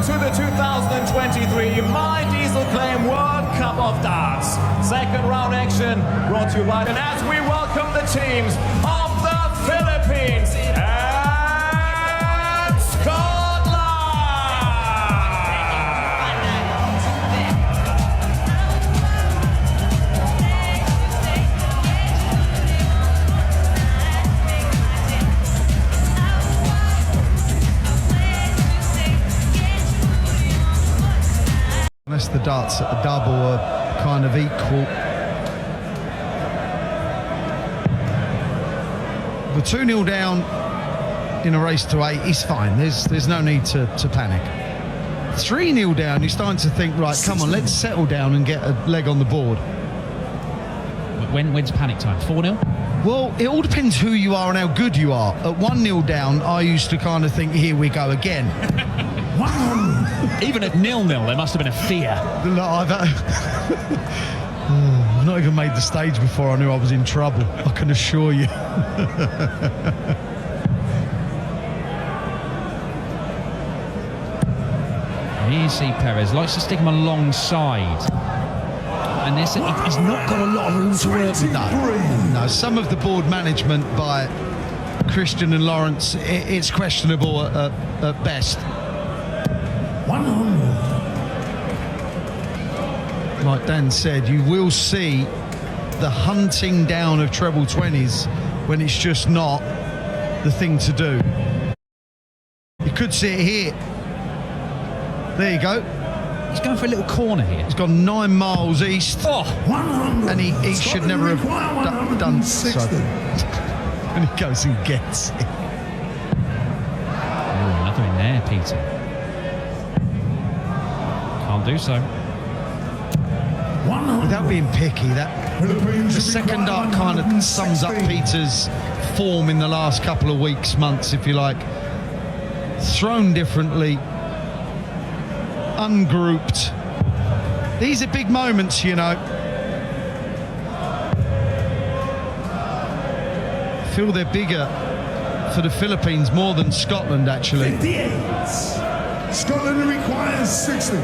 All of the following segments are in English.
to the 2023 My Diesel Claim World Cup of Darts. Second round action brought to you by, and as we welcome the teams of the Philippines and Scotland. Unless the darts at the double are kind of equal. We're 2-0 down in a race to 8 is fine. There's no need to panic. 3-0 down, you're starting to think, right, come on, let's settle down and get a leg on the board. When's panic time? 4-0? Well, it all depends who you are and how good you are. At 1-0 down, I used to kind of think, here we go again. Even at 0-0, there must have been a fear. Look, I've not even made the stage before I knew I was in trouble, I can assure you. Here you see Perez likes to stick him alongside. And he's not got a lot of room to work with. No, some of the board management by Christian and Lawrence, it's questionable at best. 100. Like Dan said, you will see the hunting down of treble 20s when it's just not the thing to do. You could see it here. There you go. He's going for a little corner here. He's gone 9 miles east. Oh, 100. And he should never have done so. And he goes and gets it. Oh, another in there, Peter. Can't do so. 100. Without being picky, the second dart kind of sums up Peter's form in the last couple of weeks, months, if you like. Thrown differently, ungrouped. These are big moments, you know. I feel they're bigger for the Philippines more than Scotland, actually. 58. Scotland requires 60.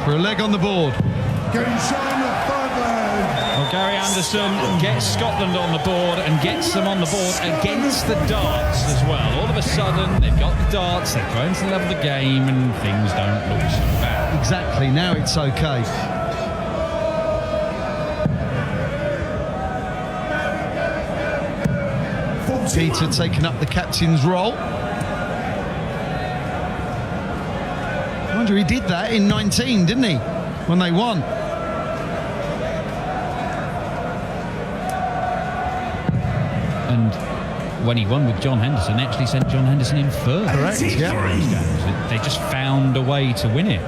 For a leg on the board. Getting shown the third leg. Well, Gary Anderson gets Scotland on the board and gets them on the board against the darts as well. All of a sudden, they've got the darts, they're going to the level of the game, and things don't look so bad. Exactly, now it's okay. Peter taking up the captain's role. I wonder, he did that in 19, didn't he? When they won. And when he won with John Henderson, they actually sent John Henderson in third. Correct, yeah. They just found a way to win it.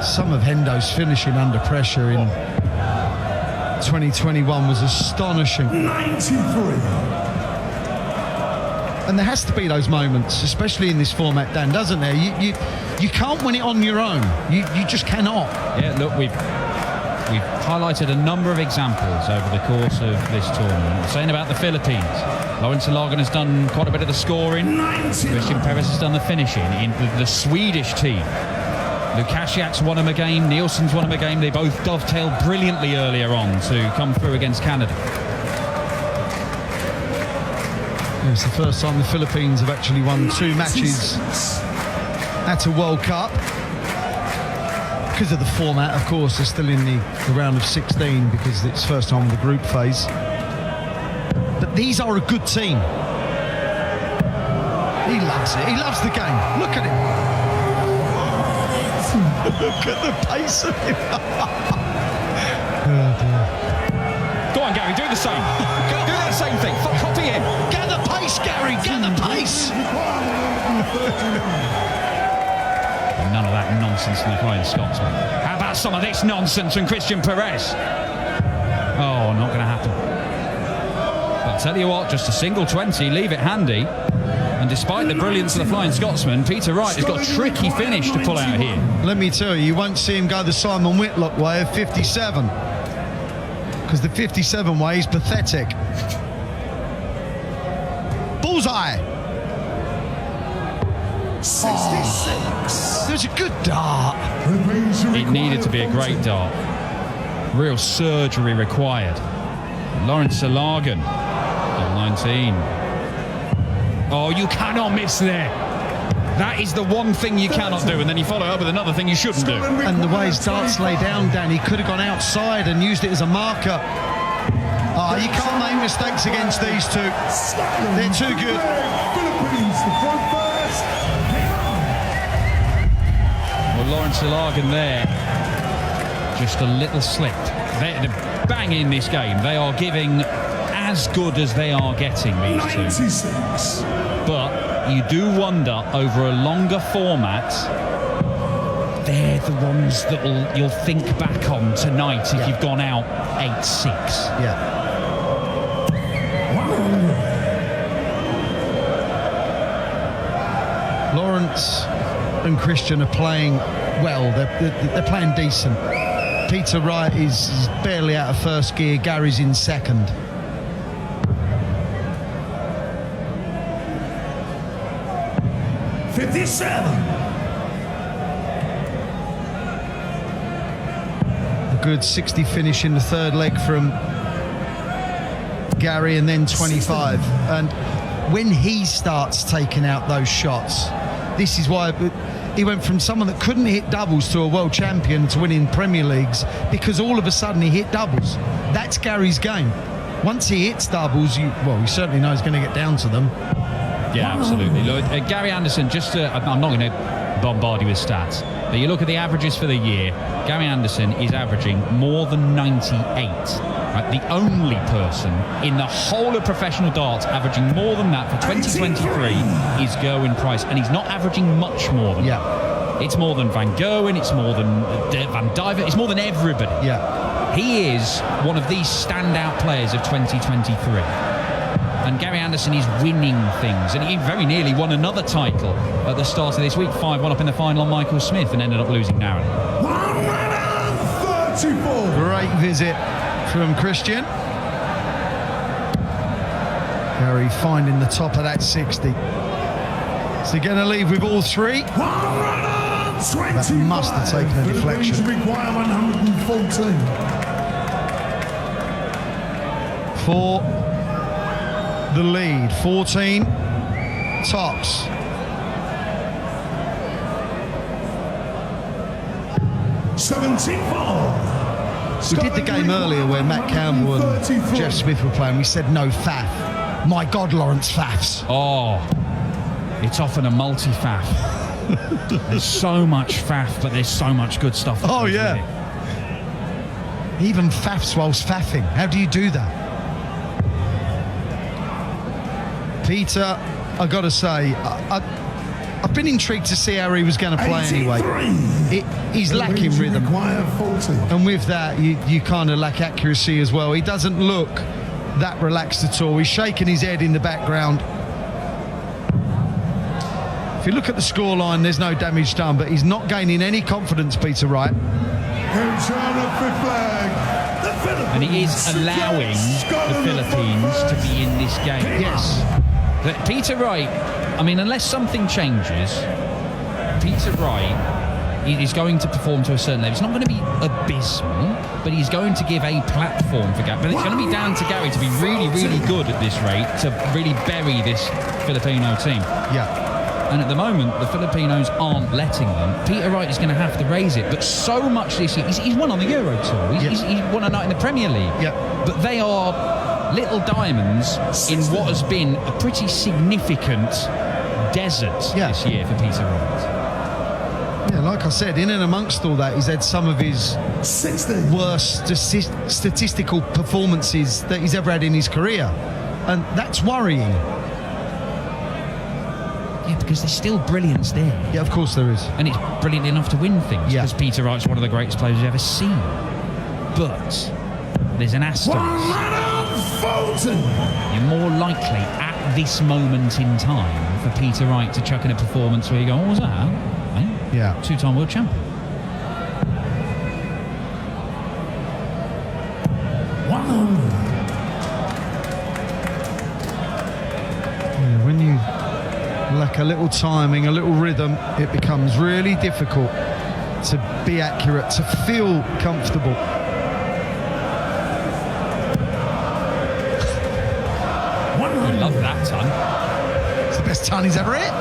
Some of Hendo's finishing under pressure in 2021 was astonishing. 93. And there has to be those moments, especially in this format, Dan, doesn't there? You can't win it on your own. You just cannot. Yeah, look, we've highlighted a number of examples over the course of this tournament. We're saying about the Philippines, Lawrence Ilagan has done quite a bit of the scoring. 90. Christian Perez has done the finishing. In the Swedish team, Lukasiak's won him a game, Nielsen's won him a game. They both dovetailed brilliantly earlier on to come through against Canada. It's the first time the Philippines have actually won 2 matches at a World Cup. Because of the format, of course, they're still in the round of 16 because it's first time in the group phase. But these are a good team. He loves it. He loves the game. Look at him. Look at the pace of him. Oh dear. Go on, Gary, do the same. Do that same thing. Copy him. Get the pace, Gary. Get the pace. None of that nonsense from the Flying Scotsman. How about some of this nonsense from Christian Perez? Oh, not going to happen. But I'll tell you what, just a single 20, leave it handy. And despite the brilliance of the Flying Scotsman, Peter Wright has got a tricky finish to pull out here. Let me tell you, you won't see him go the Simon Whitlock way of 57. Because the 57 way is pathetic. Bullseye. 66. It was a good dart. It needed to be a great dart. Real surgery required. Lawrence Salagan, 19. Oh, you cannot miss there. That is the one thing you cannot do, and then you follow up with another thing you shouldn't do. And the way his darts lay down, Dan, he could have gone outside and used it as a marker. Oh, you can't make mistakes against these two. They're too good. Philippines, the front first. Well, Lawrence Salagan there, just a little slip. They're banging this game. They are giving as good as they are getting, these two. 96. But you do wonder, over a longer format, they're the ones that you'll think back on tonight if you've gone out 8-6. Yeah. Lawrence and Christian are playing well. They're playing decent. Peter Wright is barely out of first gear. Gary's in second. A good 60 finish in the third leg from Gary, and then 25. And when he starts taking out those shots, this is why he went from someone that couldn't hit doubles to a world champion to winning Premier Leagues, because all of a sudden he hit doubles. That's Gary's game. Once he hits doubles, he certainly knows he's going to get down to them. Yeah, absolutely. Look, Gary Anderson, I'm not going to bombard you with stats, but you look at the averages for the year, Gary Anderson is averaging more than 98. Right? The only person in the whole of professional darts averaging more than that for 2023 is Gerwyn Price, and he's not averaging much more than that. It's more than Van Gerwen, it's more than Van Diver, it's more than everybody. Yeah. He is one of these standout players of 2023. And Gary Anderson is winning things, and he very nearly won another title at the start of this week, 5-1 up in the final on Michael Smith, and ended up losing narrowly. 134. Great visit from Christian. Gary finding the top of that 60. So going to leave with all three. That must have taken a deflection. Require 114. For the lead, 14 tops. We did the game earlier where Matt Campbell and Jeff Smith were playing. We said no faff. My God, Lawrence faffs. Oh, it's often a multi-faff. There's so much faff, but there's so much good stuff. Oh, yeah. Even faffs whilst faffing. How do you do that? Peter, I've got to say, I've been intrigued to see how he was going to play anyway. He's lacking rhythm. And with that, you kind of lack accuracy as well. He doesn't look that relaxed at all. He's shaking his head in the background. If you look at the scoreline, there's no damage done, but he's not gaining any confidence, Peter Wright. And he is allowing the Philippines to be in this game. Yes. But Peter Wright, I mean, unless something changes, Peter Wright is going to perform to a certain level. It's not going to be abysmal, but he's going to give a platform for Gary. But it's going to be down to Gary to be really, really good at this rate, to really bury this Filipino team. Yeah. And at the moment, the Filipinos aren't letting them. Peter Wright is going to have to raise it. But so much this year, he's won on the Euro Tour. He's won a night in the Premier League. Yeah. But they are little diamonds in what has been a pretty significant desert this year for Peter Wright. Yeah, like I said, in and amongst all that, he's had some of his worst statistical performances that he's ever had in his career. And that's worrying. Yeah, because there's still brilliance there. Yeah, of course there is. And it's brilliant enough to win things, because Peter Wright's one of the greatest players you've ever seen. But there's an asterisk. You're more likely at this moment in time for Peter Wright to chuck in a performance where you go, what was that? Eh? Yeah. Two-time world champion. When you lack lack a little timing, a little rhythm, it becomes really difficult to be accurate, to feel comfortable. I love that ton. It's the best ton he's ever hit.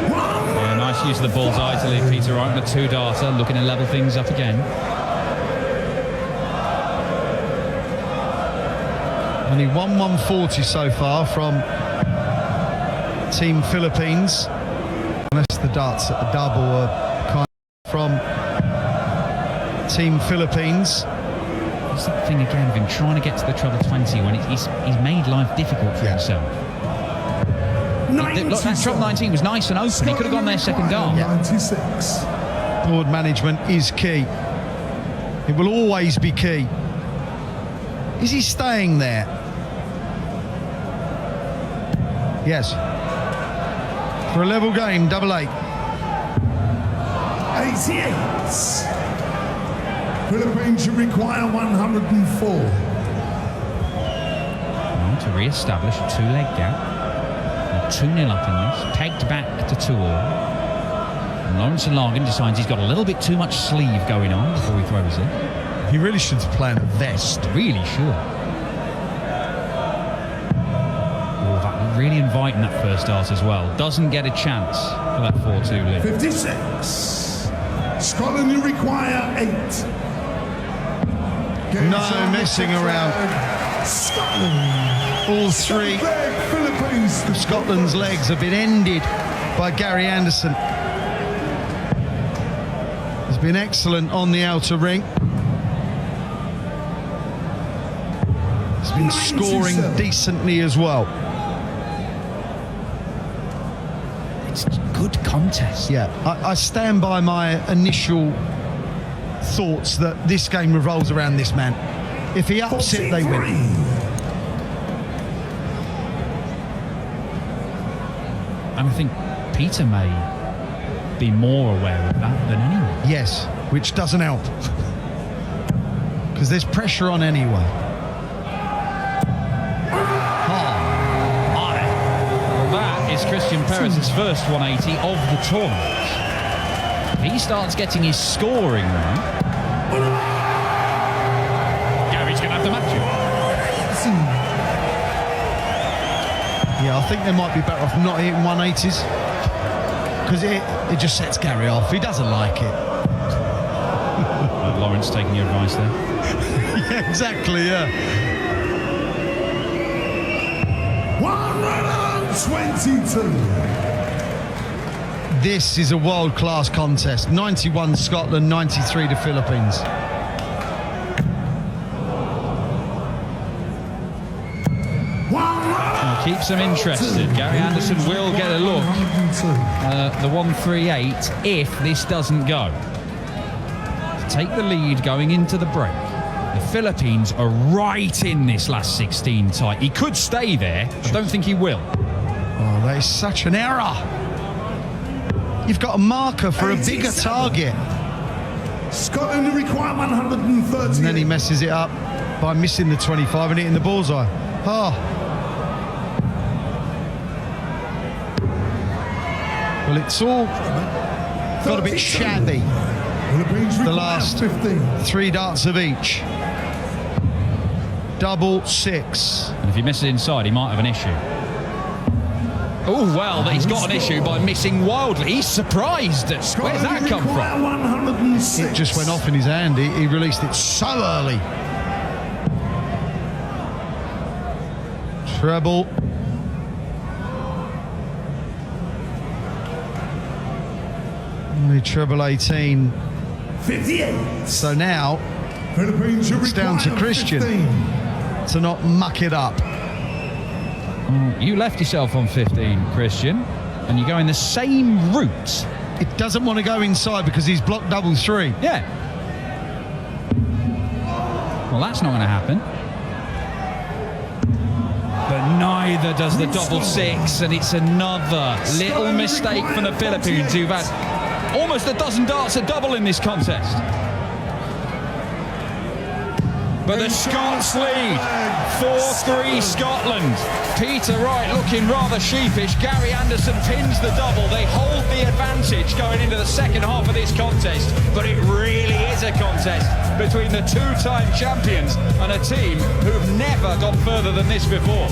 Yeah, nice use of the bullseye to leave Peter Wright on a two-darter, looking to level things up again. Only 140 so far from Team Philippines. Unless the darts at the double are kind of from Team Philippines. It's that thing again of him trying to get to the treble 20 when he's made life difficult for himself. Look, that treble 19 was nice and open. He could have gone there second dart. 96. Board management is key. It will always be key. Is he staying there? Yes. For a level game, double 8. 88. Philippines should require 104. To re-establish a two-leg gap. 2-0 up in this. Pegged back to 2-all. And Lawrence Largan decides he's got a little bit too much sleeve going on before he throws it. He really should play in a vest. Really should. Oh, that really inviting that first dart as well. Doesn't get a chance for that 4-2 lead. 56. Scotland, you require 8. No messing around. Scotland. All three Philippines. of Scotland's legs have been ended by Gary Anderson. He's been excellent on the outer ring. He's been scoring decently as well. It's a good contest. Yeah, I stand by my initial thoughts that this game revolves around this man. If he ups it, they win. And I think Peter may be more aware of that than anyone. Yes, which doesn't help. Because there's pressure on anyway. Well, that is Christian Perez's first 180 of the tournament. He starts getting his scoring right. Gary's going to have to match him. Yeah, I think they might be better off not hitting 180s. Because it just sets Gary off. He doesn't like it. Lawrence taking your advice there. Yeah, exactly, yeah. 122. This is a world-class contest. 91 Scotland, 93 the Philippines. Keeps them interested. Gary Anderson will get a look. The 138 if this doesn't go. To take the lead going into the break. The Philippines are right in this last 16 tight. He could stay there. I don't think he will. Oh, that is such an error. You've got a marker for a bigger target. Scotland require 130. And then he messes it up by missing the 25 and hitting the bullseye. Oh. Well, it's all got a bit shabby. The last 3 darts of each. Double 6. And if he misses inside, he might have an issue. Oh, well, he's got an issue by missing wildly. He's surprised. Where's that come from? 106. It just went off in his hand. He released it so early. Treble. Only treble 18. 58. So now Philippines it's down to Christian 15. to not muck it up. You left yourself on 15, Christian, and you're going the same route. It doesn't want to go inside because he's blocked double 3. Yeah. Well, that's not going to happen. But neither does the double 6, and it's another little mistake from the Philippines, who've had almost a dozen darts at double in this contest. But the Scots lead, 4-3 Scotland. Peter Wright looking rather sheepish. Gary Anderson pins the double. They hold the advantage going into the second half of this contest. But it really is a contest between the two-time champions and a team who've never got further than this before.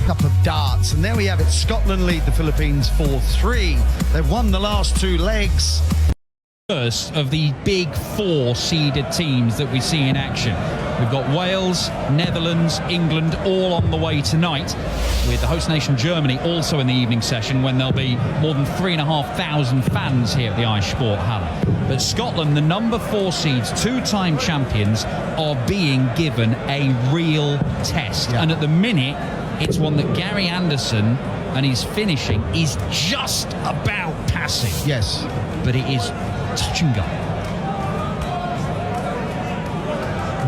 Couple of darts, and there we have it. Scotland lead the Philippines 4-3. They've won the last two legs. First of the big four seeded teams that we see in action. We've got Wales, Netherlands, England all on the way tonight, with the host nation Germany also in the evening session, when there'll be more than 3,500 fans here at the Eissporthalle. But Scotland, the number 4 seeds, two-time champions, are being given a real test. Yeah. And at the minute, it's one that Gary Anderson and his finishing is just about passing. Yes. But it is touch and go.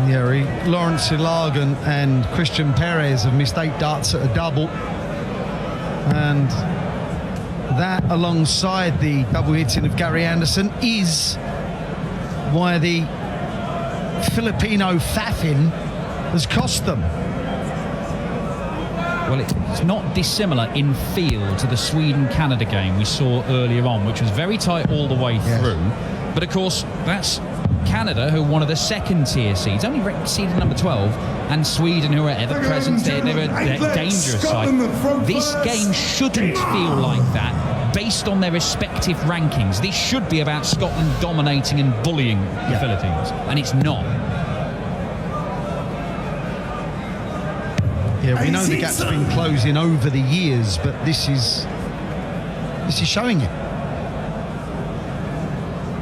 Yeah, Lawrence Ilagan and Christian Perez have missed 8 darts at a double. And that, alongside the double hitting of Gary Anderson, is why the Filipino faffing has cost them. Well, it's not dissimilar in feel to the Sweden-Canada game we saw earlier on, which was very tight all the way through. But of course, that's Canada, who are one of the second-tier seeds, only seeded number 12, and Sweden, who are ever present. They're a dangerous side. This game shouldn't feel like that, based on their respective rankings. This should be about Scotland dominating and bullying the Philippines, and it's not. Yeah, we know the gap's been closing over the years, but this is showing it.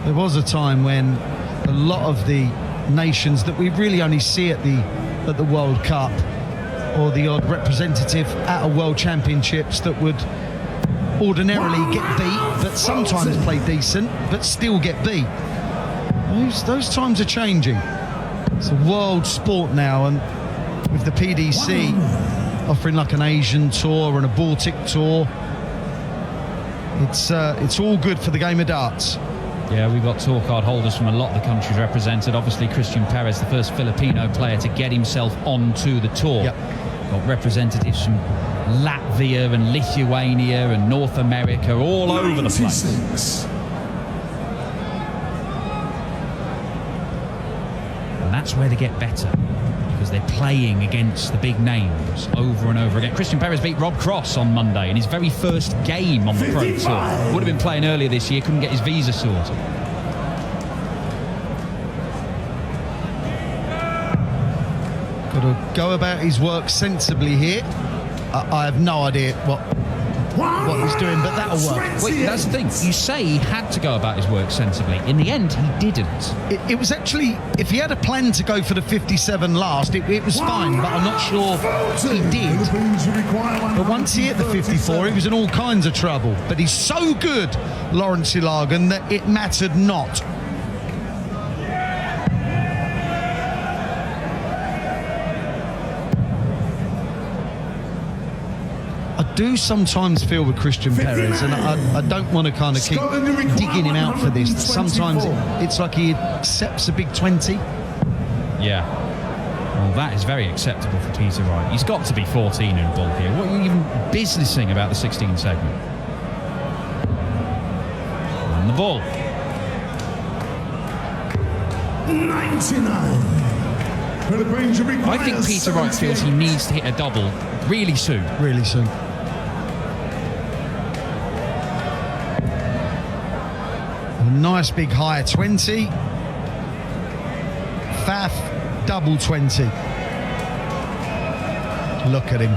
There was a time when a lot of the nations that we really only see at the World Cup, or the odd representative at a World Championships, that would ordinarily get beat, but sometimes play decent, but still get beat. Those times are changing. It's a world sport now, and with the PDC offering like an Asian tour and a Baltic tour, it's all good for the game of darts. Yeah, we've got tour card holders from a lot of the countries represented. Obviously, Christian Perez, the first Filipino player to get himself onto the tour. Yep. Got representatives from Latvia and Lithuania and North America, all over the place. And that's where they get better, because they're playing against the big names over and over again. Christian Perez beat Rob Cross on Monday in his very first game on the Pro Tour. Would have been playing earlier this year, couldn't get his visa sorted. Got to go about his work sensibly here. I have no idea what he's doing, but that'll work. Wait, that's the thing. You say he had to go about his work sensibly. In the end, he didn't. It was actually, if he had a plan to go for the 57 last, it was fine, but I'm not sure he did. But once he hit the 54, he was in all kinds of trouble. But he's so good, Lawrence Ilagan, that it mattered not. I do sometimes feel with Christian Perez, and I don't want to kind of keep digging him out for this. Sometimes it's like he accepts a big 20. Yeah. Well, that is very acceptable for Peter Wright. He's got to be 14 in a ball here. What are you even businessing about the 16 segment? And the ball. 99. I think Peter Wright feels he needs to hit a double really soon. Really soon. A nice big high 20. Faf, double 20. Look at him.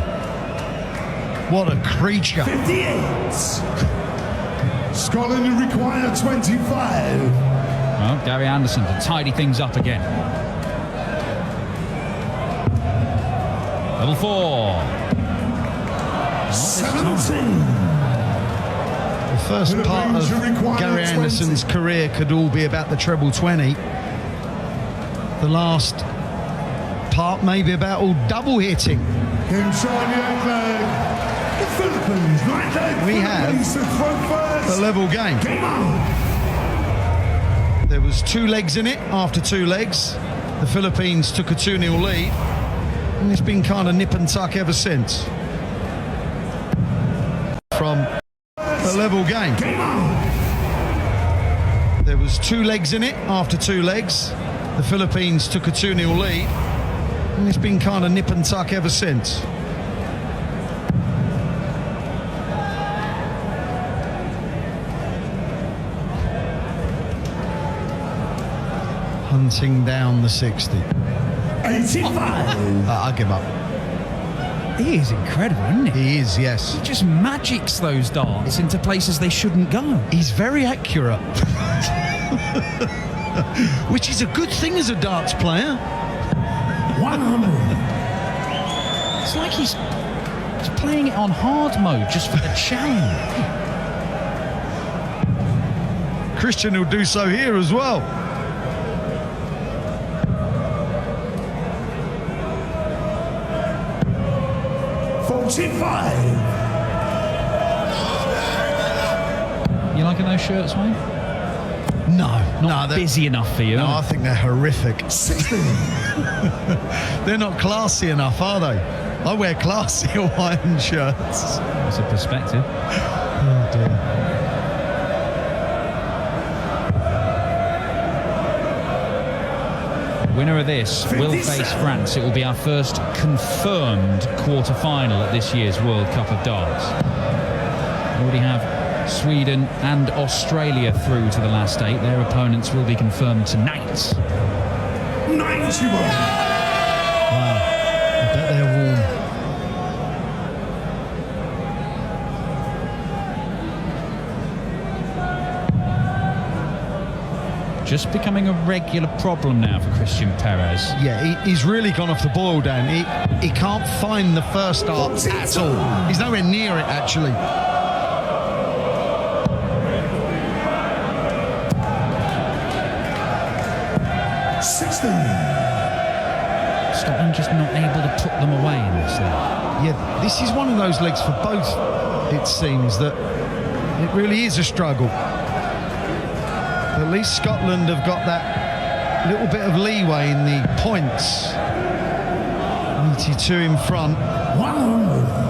What a creature. 58. Scotland require 25. Well, Gary Anderson to tidy things up again. Level 4. 17. The first part of Gary Anderson's career could all be about the treble 20. The last part maybe about all double hitting. Game Charlie Leg. The Philippines, right leg. We have a level game. Game on. There was 2 legs in it after 2 legs. the Philippines took a 2-0 lead, and it's been kind of nip and tuck ever since. From a level game. There was 2 legs in it. After 2 legs, the Philippines took a 2-0 lead, and it's been kind of nip and tuck ever since. Hunting down the 60. 85. I give up. He is incredible, isn't he? He is, yes. He just magics those darts into places they shouldn't go. He's very accurate. Which is a good thing as a darts player. 100. It's like he's playing it on hard mode just for the challenge. Christian will do so here as well. You liking those shirts, mate? No, Not busy enough for you. No, I think they're horrific. 16. They're not classy enough, are they? I wear classy Hawaiian shirts. It's a perspective. Oh dear. Winner of this will face France. It will be our first confirmed quarter-final at this year's World Cup of Darts. We already have Sweden and Australia through to the last 8. Their opponents will be confirmed tonight. 91. Wow. I bet they're warm. Just becoming a regular problem now for Christian Perez. Yeah, he's really gone off the boil, Dan. He can't find the first dart at all. He's nowhere near it, actually. Scotland just not able to put them away in this leg. Yeah, this is one of those legs for both, it seems, that it really is a struggle. At least Scotland have got that little bit of leeway in the points. 82 in front. 100.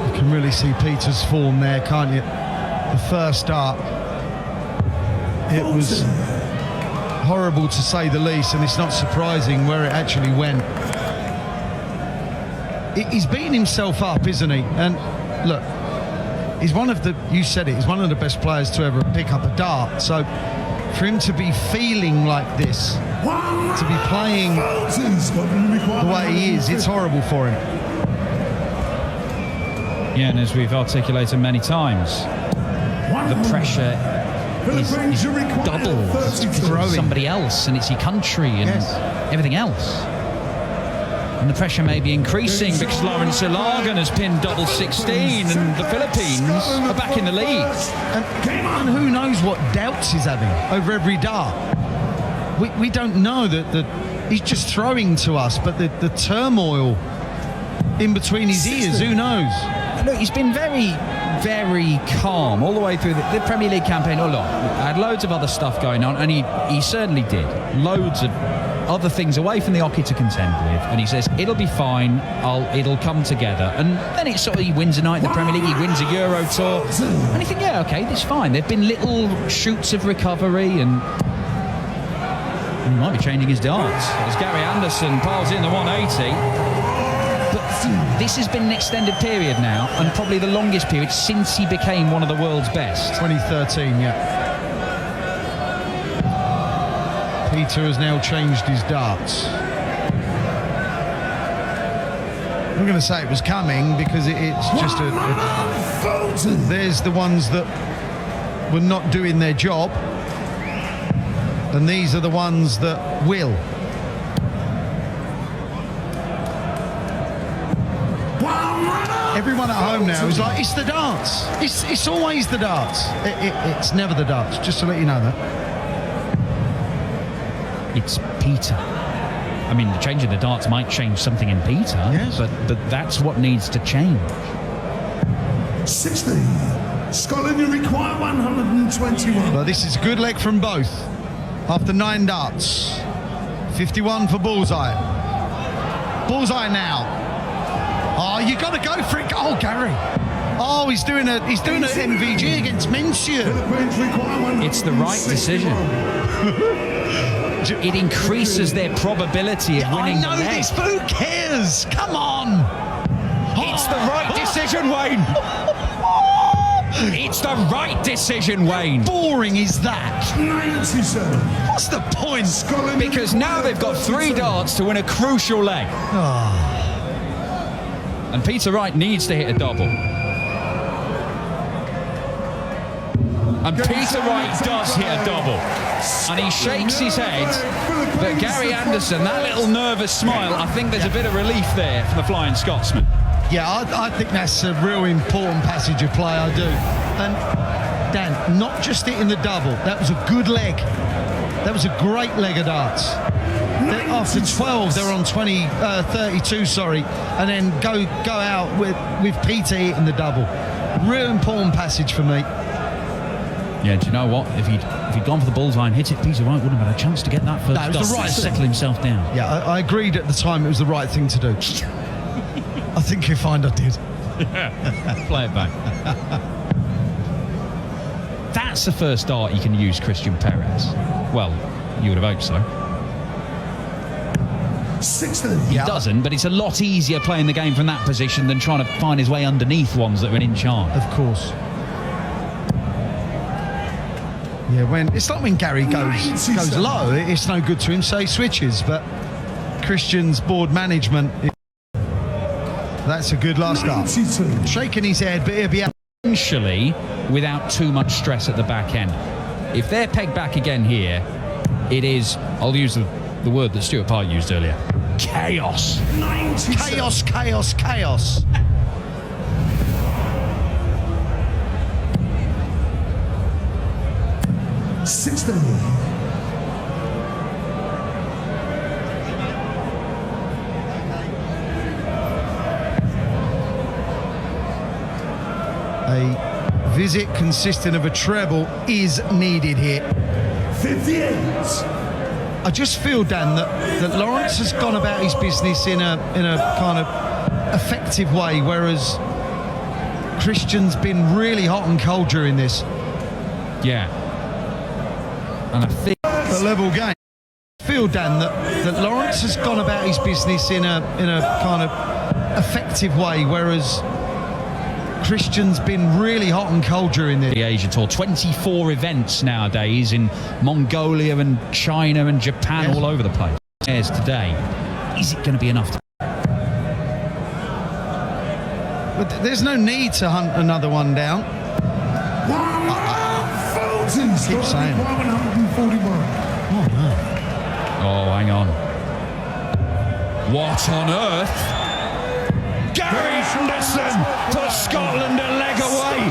You can really see Peter's form there, can't you? The first dart. It was horrible to say the least, and it's not surprising where it actually went. He's beating himself up, isn't he? And look, he's one of the, you said it, he's one of the best players to ever pick up a dart. So for him to be feeling like this, to be playing the way he is, it's horrible for him. Yeah, and as we've articulated many times, the pressure is double. It's growing. Somebody else, and it's your country and everything else. And the pressure may be increasing because Lawrence Ilagan has pinned double 16 and the Philippines are back in the lead. And who knows what doubts he's having over every dart. We don't know that he's just throwing to us, but the turmoil in between his ears, who knows? Look, he's been very, very calm all the way through the Premier League campaign. Oh, look, I had loads of other stuff going on, and he certainly did. Loads of other things away from the hockey to contend with, and he says it'll be fine, it'll come together. And then it's sort of, he wins a night in the Premier League, he wins a Euro Tour, and you think, yeah, okay, that's fine. There've been little shoots of recovery, and he might be changing his darts as Gary Anderson piles in the 180. But this has been an extended period now, and probably the longest period since he became one of the world's best. 2013, yeah. Peter has now changed his darts. I'm going to say it was coming because it's just there's the ones that were not doing their job, and these are the ones that will. Everyone at home now is like, it's the darts. It's always the darts. It's never the darts, just to let you know that. It's Peter. I mean, the change of the darts might change something in Peter, yes, but that's what needs to change. 60. Scotland, you require 121. Well, this is a good leg from both. After 9 darts. 51 for Bullseye. Bullseye now. Oh, you got to go for it. Oh, Gary. Oh, he's doing an MVG against Minshew. It's the right decision. It increases their probability of winning the leg. I know this, but who cares? Come on. It's the right decision, Wayne. It's the right decision, Wayne. Boring is that? 97. What's the point? Scotland, Because now they've got 3 darts to win a crucial leg. And Peter Wright needs to hit a double. And Peter Wright does hit a double. And he shakes his head. But Gary Anderson, that little nervous smile, I think there's a bit of relief there for the Flying Scotsman. Yeah, I think that's a real important passage of play, I do. And Dan, not just hitting the double, that was a good leg. That was a great leg of darts. After 12, they're on 32, and then go out with Peter hitting the double. Real important passage for me. Yeah, do you know what? If he'd gone for the bullseye and hit it, Peter Wright wouldn't have had a chance to get that first No, it was the right to settle himself down. Yeah, I agreed at the time it was the right thing to do. I think you'll find I did. Play it back. That's the first dart you can use Christian Perez. Well, you would have hoped so. 60. He doesn't, but it's a lot easier playing the game from that position than trying to find his way underneath ones that are an inch high. Of course. Yeah, it's like when Gary goes low, it's no good to him, so he switches. But Christian's board management, that's a good last start. Shaking his head, but he'll be out. Potentially without too much stress at the back end. If they're pegged back again here, it is, I'll use the word that Stuart Park used earlier, chaos. 97. Chaos, chaos, chaos. A visit consisting of a treble is needed here. 58. I just feel, Dan, that Lawrence has gone about his business in a kind of effective way, whereas Christian's been really hot and cold during this. Yeah. And I think The level game. I feel, Dan, that Lawrence has gone about his business in a kind of effective way, whereas Christian's been really hot and cold during this. the Asia Tour, 24 events nowadays in Mongolia and China and Japan, Yes. all over the place. As today, is it going to be enough? But there's no need to hunt another one down. Keep saying. 141. Oh, hang on. What on earth? Gary Anderson puts Scotland a leg away.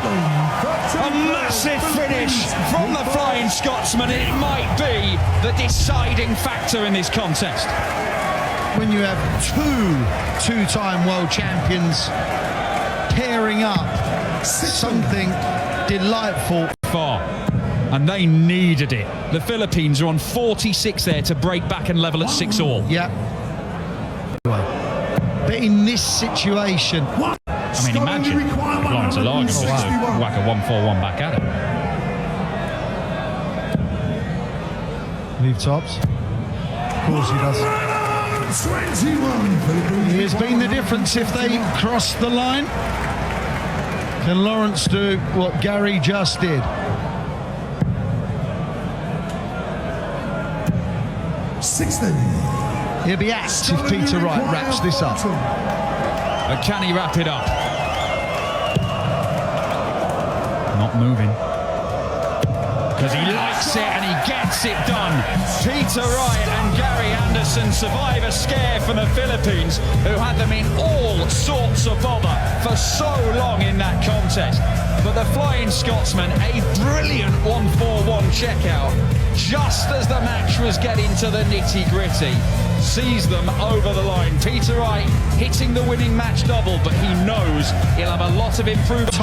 A massive finish from the Flying Scotsman. It might be the deciding factor in this contest. When you have two-time world champions pairing up, something delightful. Far. And they needed it. The Philippines are on 46 there to break back and level at 6-all. Yeah. But in this situation, I mean, imagine Lawrence Alaga just to whack a 1-4-1 back at it. leave tops. Of course he does. 21. He has been the difference if they cross the line. Can Lawrence do what Gary just did? 60. He'll be axed if Peter Wright wraps this up. But can he wrap it up? Not moving. Because he likes it and he gets it done. Peter Wright and Gary Anderson survive a scare from the Philippines, who had them in all sorts of bother for so long in that contest. But the Flying Scotsman, a brilliant 1-4-1 checkout, just as the match was getting to the nitty-gritty. sees them over the line. Peter Wright hitting the winning match double, but he knows he'll have a lot of improvement.